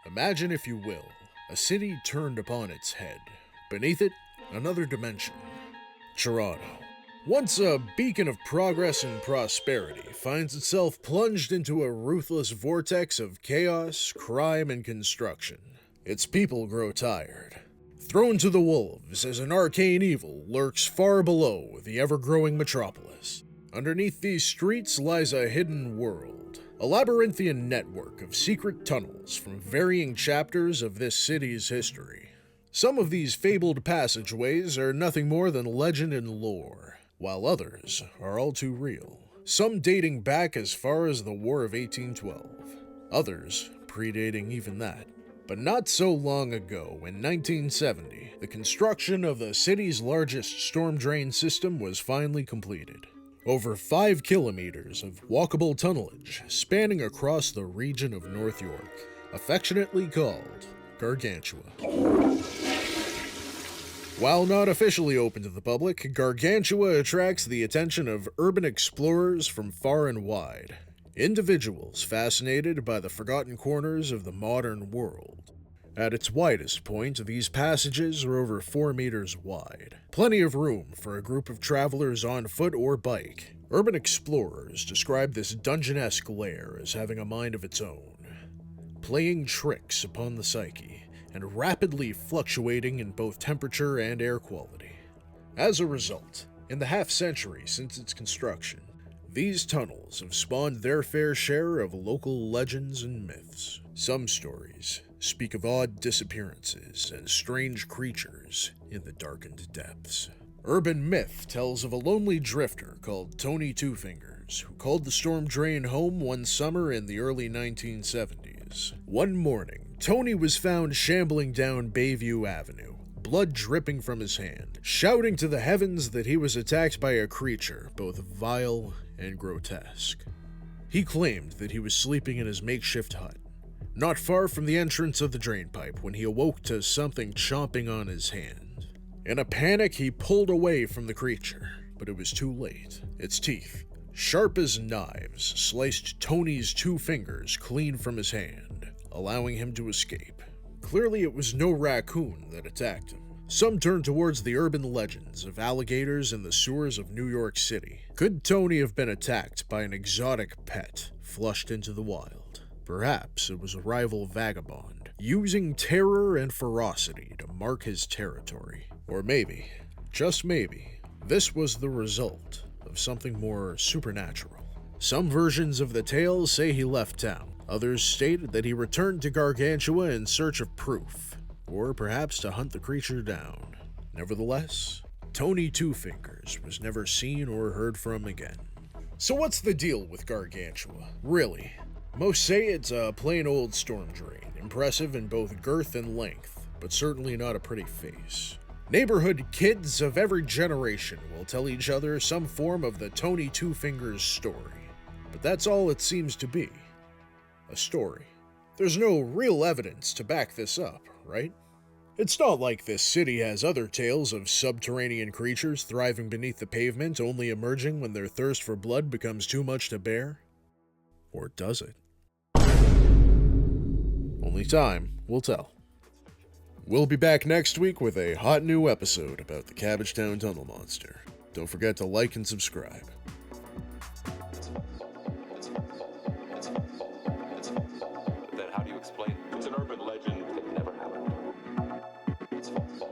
Imagine, if you will, a city turned upon its head. Beneath it, another dimension. Toronto, once a beacon of progress and prosperity, finds itself plunged into a ruthless vortex of chaos, crime, and construction. Its people grow tired, thrown to the wolves as an arcane evil lurks far below the ever-growing metropolis. Underneath these streets lies a hidden world, a labyrinthian network of secret tunnels from varying chapters of this city's history. Some of these fabled passageways are nothing more than legend and lore, while others are all too real. Some dating back as far as the War of 1812, others predating even that. But not so long ago, in 1970, the construction of the city's largest storm drain system was finally completed. Over 5 kilometers of walkable tunnelage spanning across the region of North York, affectionately called Gargantua. While not officially open to the public, Gargantua attracts the attention of urban explorers from far and wide, individuals fascinated by the forgotten corners of the modern world. At its widest point, these passages are over 4 meters wide, plenty of room for a group of travelers on foot or bike. Urban explorers describe this dungeon-esque lair as having a mind of its own, playing tricks upon the psyche, and rapidly fluctuating in both temperature and air quality. As a result, in the half-century since its construction, these tunnels have spawned their fair share of local legends and myths. Some stories speak of odd disappearances and strange creatures in the darkened depths. Urban myth tells of a lonely drifter called Tony Two Fingers, who called the storm drain home one summer in the early 1970s. One morning, Tony was found shambling down Bayview Avenue, blood dripping from his hand, shouting to the heavens that he was attacked by a creature both vile and grotesque. He claimed that he was sleeping in his makeshift hut, not far from the entrance of the drainpipe, when he awoke to something chomping on his hand. In a panic, he pulled away from the creature, but it was too late. Its teeth, sharp as knives, sliced Tony's 2 fingers clean from his hand, allowing him to escape. Clearly, it was no raccoon that attacked him. Some turned towards the urban legends of alligators in the sewers of New York City. Could Tony have been attacked by an exotic pet flushed into the wild? Perhaps it was a rival vagabond, using terror and ferocity to mark his territory. Or maybe, just maybe, this was the result of something more supernatural. Some versions of the tale say he left town. Others state that he returned to Gargantua in search of proof, or perhaps to hunt the creature down. Nevertheless, Tony Two Fingers was never seen or heard from again. So what's the deal with Gargantua, really? Most say it's a plain old storm drain, impressive in both girth and length, but certainly not a pretty face. Neighborhood kids of every generation will tell each other some form of the Tony Two Fingers story, but that's all it seems to be. A story. There's no real evidence to back this up, right? It's not like this city has other tales of subterranean creatures thriving beneath the pavement, only emerging when their thirst for blood becomes too much to bear. Or does it? Only time will tell. We'll be back next week with a hot new episode about the Cabbagetown Tunnel Monster. Don't forget to like and subscribe. Then how do you explain? It's an urban legend that never happened. It's false.